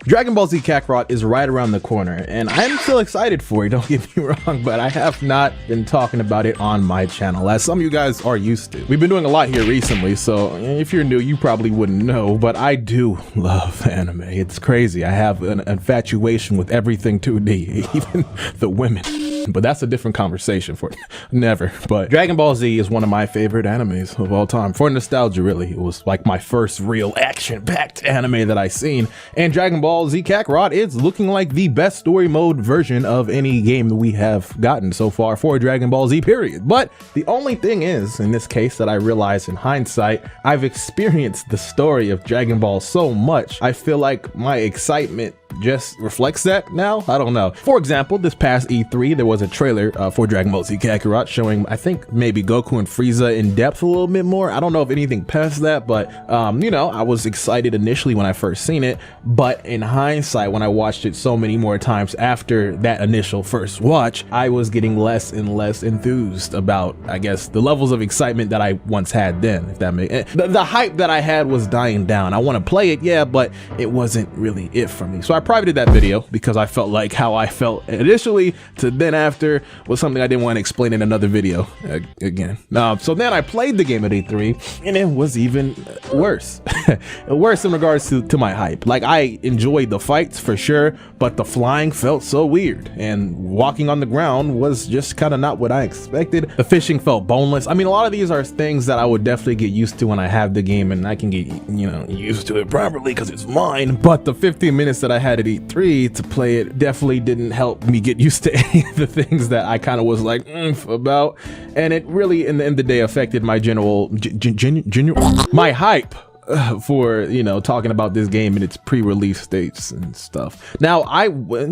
Dragon Ball Z Kakarot is right around the corner, and I'm still excited for it, don't get me wrong, but I have not been talking about it on my channel, as some of you guys are used to. We've been doing a lot here recently, so if you're new, you probably wouldn't know, but I do love anime. It's crazy. I have an infatuation with everything 2D, even the women. But that's a different conversation for never. But Dragon Ball Z is one of my favorite animes of all time. For nostalgia, really. It was like my first real action-packed anime that I seen. And Dragon Ball Z Kakarot is looking like the best story mode version of any game that we have gotten so far for Dragon Ball Z, period. But the only thing is, in this case, that I realized in hindsight, I've experienced the story of Dragon Ball so much, I feel like my excitement just reflects that now. I don't know. For example, this past E3, there was a trailer for Dragon Ball Z Kakarot showing, I think, maybe Goku and Frieza in depth a little bit more. I don't know if anything past that, but you know, I was excited initially when I first seen it, but in hindsight, when I watched it so many more times after that initial first watch, I was getting less and less enthused about, I guess, the levels of excitement that I once had then, if that makes the hype that I had was dying down. I want to play it, yeah, but it wasn't really it for me. So I privated that video because I felt like how I felt initially to then after was something I didn't want to explain in another video again. So then I played the game at E3 and it was even worse. Worse in regards to my hype. Like, I enjoyed the fights for sure, but the flying felt so weird and walking on the ground was just kind of not what I expected. The fishing felt boneless. I mean, a lot of these are things that I would definitely get used to when I have the game and I can get, you know, used to it properly because it's mine. But the 15 minutes that I had at E3 to play it definitely didn't help me get used to any of the things that I kind of was like about, and it really in the end of the day affected my general my hype for, you know, talking about this game in its pre-release states and stuff. Now,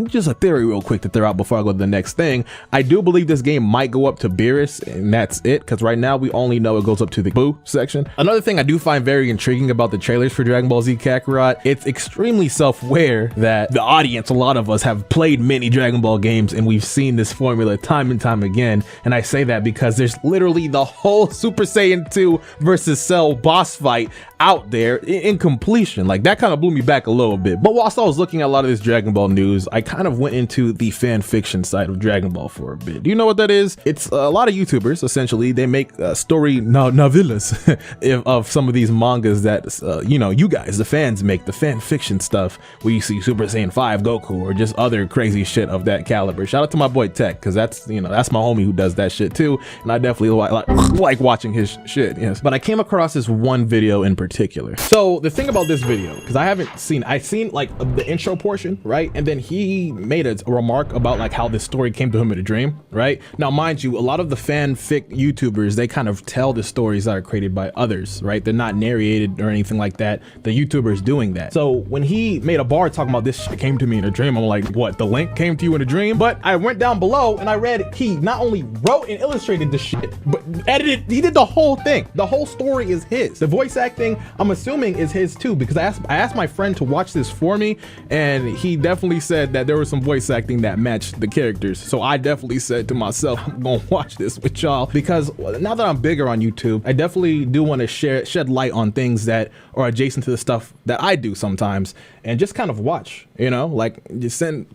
just a theory real quick to throw out before I go to the next thing. I do believe this game might go up to Beerus, and that's it, because right now we only know it goes up to the Boo section. Another thing I do find very intriguing about the trailers for Dragon Ball Z Kakarot, it's extremely self-aware that the audience, a lot of us, have played many Dragon Ball games, and we've seen this formula time and time again. And I say that because there's literally the whole Super Saiyan 2 versus Cell boss fight out there in completion. Like, that kind of blew me back a little bit. But whilst I was looking at a lot of this Dragon Ball news, I kind of went into the fan fiction side of Dragon Ball for a bit. Do you know what that is? It's a lot of YouTubers, essentially. They make story novellas of some of these mangas that, you know, you guys, the fans, make the fan fiction stuff where you see Super Saiyan 5 Goku or just other crazy shit of that caliber. Shout out to my boy Tech, because that's, you know, that's my homie who does that shit too. And I definitely like watching his shit, yes. But I came across this one video in particular. So the thing about this video, because I've seen like the intro portion, right? And then he made a remark about like how this story came to him in a dream, right? Now, mind you, a lot of the fanfic YouTubers, they kind of tell the stories that are created by others, right? They're not narrated or anything like that. The YouTuber's doing that. So when he made a bar talking about this shit came to me in a dream, I'm like, what? The link came to you in a dream? But I went down below and I read he not only wrote and illustrated the shit, but edited, he did the whole thing. The whole story is his. The voice acting, I'm assuming, is his too, because I asked my friend to watch this for me, and he definitely said that there was some voice acting that matched the characters. So I definitely said to myself, I'm gonna watch this with y'all, because now that I'm bigger on YouTube, I definitely do want to shed light on things that are adjacent to the stuff that I do sometimes, and just kind of watch, you know, like just send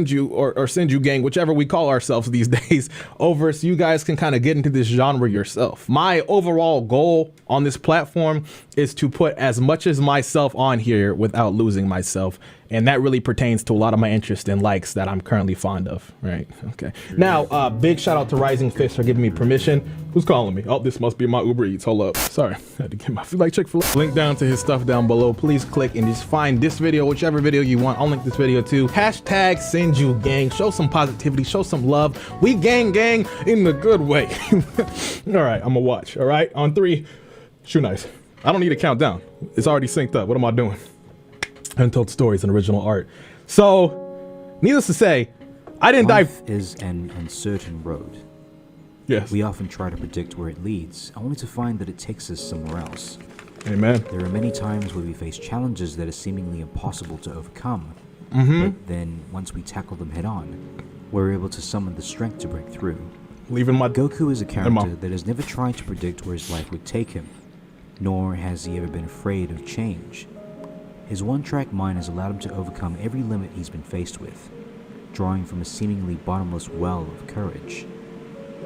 you or send you gang, whichever we call ourselves these days, over so you guys can kind of get into this genre yourself. My overall goal on this platform is to put as much as myself on here without losing myself. And that really pertains to a lot of my interest and likes that I'm currently fond of, right? Okay. Now, big shout out to Rising Fist for giving me permission. Who's calling me? Oh, this must be my Uber Eats. Hold up. Sorry, I had to get my food like Chick-fil-A. Link down to his stuff down below. Please click and just find this video, whichever video you want. I'll link this video too. Hashtag send you gang. Show some positivity, show some love. We gang in the good way. All right, I'm gonna watch. All right, on 3, shoe nice. I don't need a countdown. It's already synced up. What am I doing? Untold stories and original art. So, needless to say, I didn't dive. Life is an uncertain road. Yes. We often try to predict where it leads, only to find that it takes us somewhere else. Amen. There are many times where we face challenges that are seemingly impossible to overcome. But then, once we tackle them head on, we're able to summon the strength to break through. Goku is a character that has never tried to predict where his life would take him, nor has he ever been afraid of change. His one-track mind has allowed him to overcome every limit he's been faced with, drawing from a seemingly bottomless well of courage.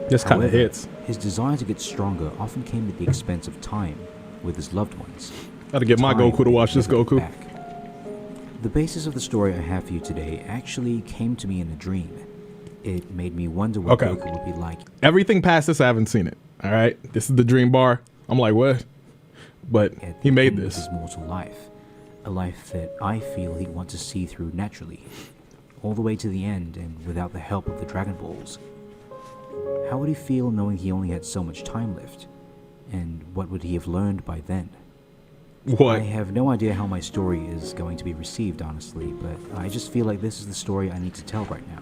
This kind of hits. His desire to get stronger often came at the expense of time with his loved ones. Gotta get my Goku to watch this Goku. Back. The basis of the story I have for you today actually came to me in a dream. It made me wonder what Goku would be like. Everything past this, I haven't seen it. All right, this is the dream bar. I'm like, what? But he made this. His mortal life, a life that I feel he'd want to see through naturally, all the way to the end and without the help of the Dragon Balls. How would he feel knowing he only had so much time left? And what would he have learned by then? What? I have no idea how my story is going to be received, honestly, but I just feel like this is the story I need to tell right now.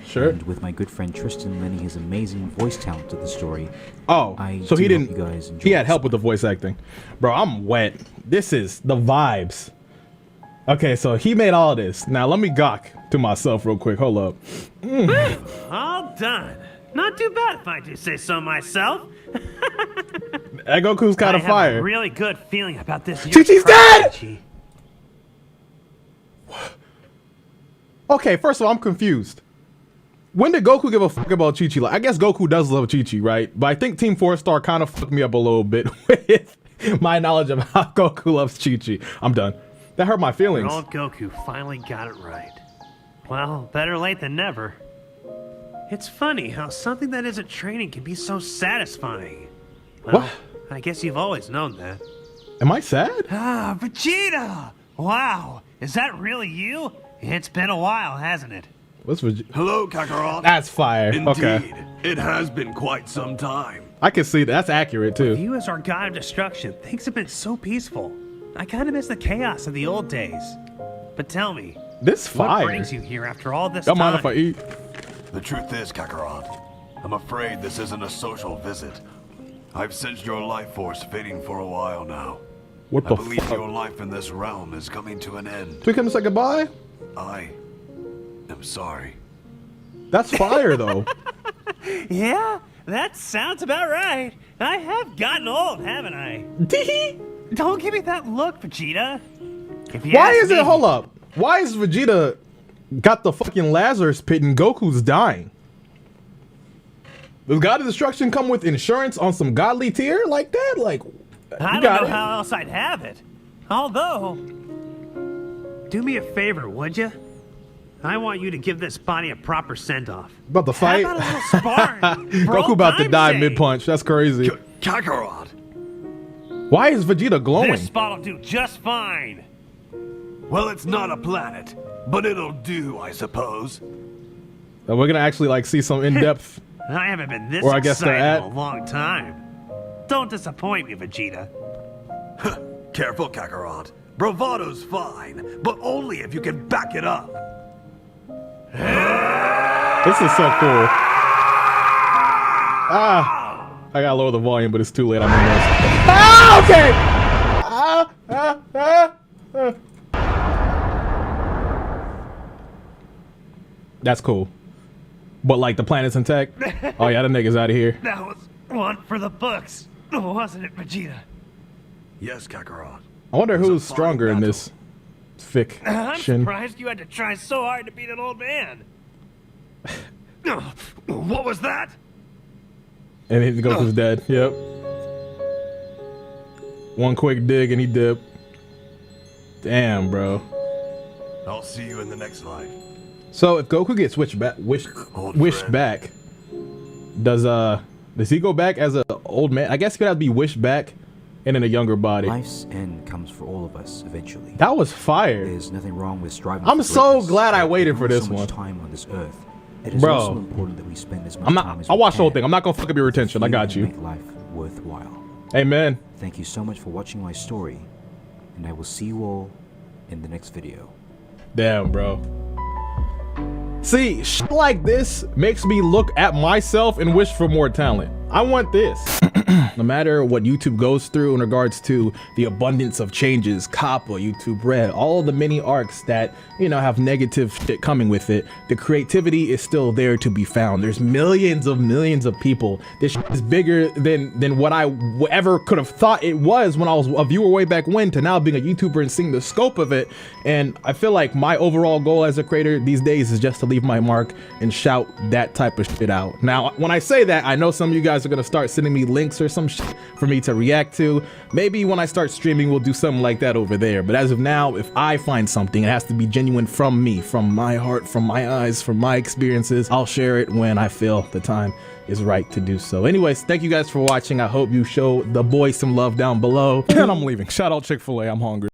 Sure. And with my good friend Tristan lending his amazing voice talent to the story. Oh, so he didn't. He had help with the voice acting. Bro, I'm wet. This is the vibes. Okay, so he made all this. Now let me gawk to myself real quick. Hold up. All done. Not too bad if I do say so myself. That Goku's kind of fire. I have a really good feeling about this. Chi-Chi's dead! Okay, first of all, I'm confused. When did Goku give a fuck about Chi-Chi? Like, I guess Goku does love Chi-Chi, right? But I think Team 4-Star kind of fucked me up a little bit with my knowledge of how Goku loves Chi-Chi. I'm done. That hurt my feelings. Old Goku finally got it right. Well, better late than never. It's funny how something that isn't training can be so satisfying. Well, what? I guess you've always known that. Am I sad? Ah, Vegeta! Wow, is that really you? It's been a while, hasn't it? What's Vegeta? Hello, Kakarot. That's fire. Indeed, okay. It has been quite some time. I can see that. That's accurate, too. You as our god of destruction, things have been so peaceful. I kind of miss the chaos of the old days. But tell me, this fire. What brings you here after all this Don't time? mind if I eat. The truth is, Kakarot, I'm afraid this isn't a social visit. I've sensed your life force fading for a while now. What the I believe fuck? your life in this realm is coming to an end. So we come to say goodbye? I am sorry. That's fire, though. Yeah, that sounds about right. I have gotten old, haven't I? Don't give me that look, Vegeta. Why is it? Hold up. Why is Vegeta got the fucking Lazarus pit and Goku's dying? Does God of Destruction come with insurance on some godly tier like that? Like, I don't know how else I'd have it. Although, do me a favor, would you? I want you to give this body a proper send-off. About to fight? How about a little sparring? Goku about to die mid-punch. That's crazy. Kakarot! Why is Vegeta glowing? This spot'll do just fine. Well, it's not a planet, but it'll do, I suppose. We're gonna actually like see some in-depth. I haven't been this Or I guess they're excited at. in a long time. Don't disappoint me, Vegeta. Careful, Kakarot. Bravado's fine, but only if you can back it up. This is so cool. Ah, I gotta lower the volume, but it's too late. I'm in this. Ah, okay. That's cool. But like the planet's intact. Oh yeah, the nigga's out of here. That was one for the books, wasn't it, Vegeta? Yes, Kakarot. I wonder It was a who's fine stronger in battle. this I'm fiction. surprised you had to try so hard to beat an old man. What was that? And then Goku's dead. Yep. One quick dig and he dipped. Damn, bro. I'll see you in the next life. So if Goku gets wished back, does he go back as an old man? I guess he could have to be wished back and in a younger body. Life's end comes for all of us eventually. That was fire. There's nothing wrong with striving. I'm for so greatness, glad I but waited with for this so much one. time on this earth. It is Bro. also important that we spend as much I'm time not. as I'll we watch the whole can thing. I'm not gonna fuck up your retention. I got to you. Make life worthwhile. Amen. Thank you so much for watching my story, and I will see you all in the next video. Damn, bro. See, shit like this makes me look at myself and wish for more talent. I want this. No matter what YouTube goes through in regards to the abundance of changes, Kappa, YouTube Red, all the mini arcs that, you know, have negative shit coming with it, the creativity is still there to be found. There's millions of people. This shit is bigger than what I ever could have thought it was when I was a viewer way back when, to now being a YouTuber and seeing the scope of it. And I feel like my overall goal as a creator these days is just to leave my mark and shout that type of shit out. Now, when I say that, I know some of you guys are gonna start sending me links or some shit for me to react to. Maybe when I start streaming, we'll do something like that over there. But as of now, if I find something, it has to be genuine from me, from my heart, from my eyes, from my experiences. I'll share it when I feel the time is right to do so. Anyways, thank you guys for watching. I hope you show the boy some love down below. And I'm leaving. Shout out Chick-fil-A. I'm hungry.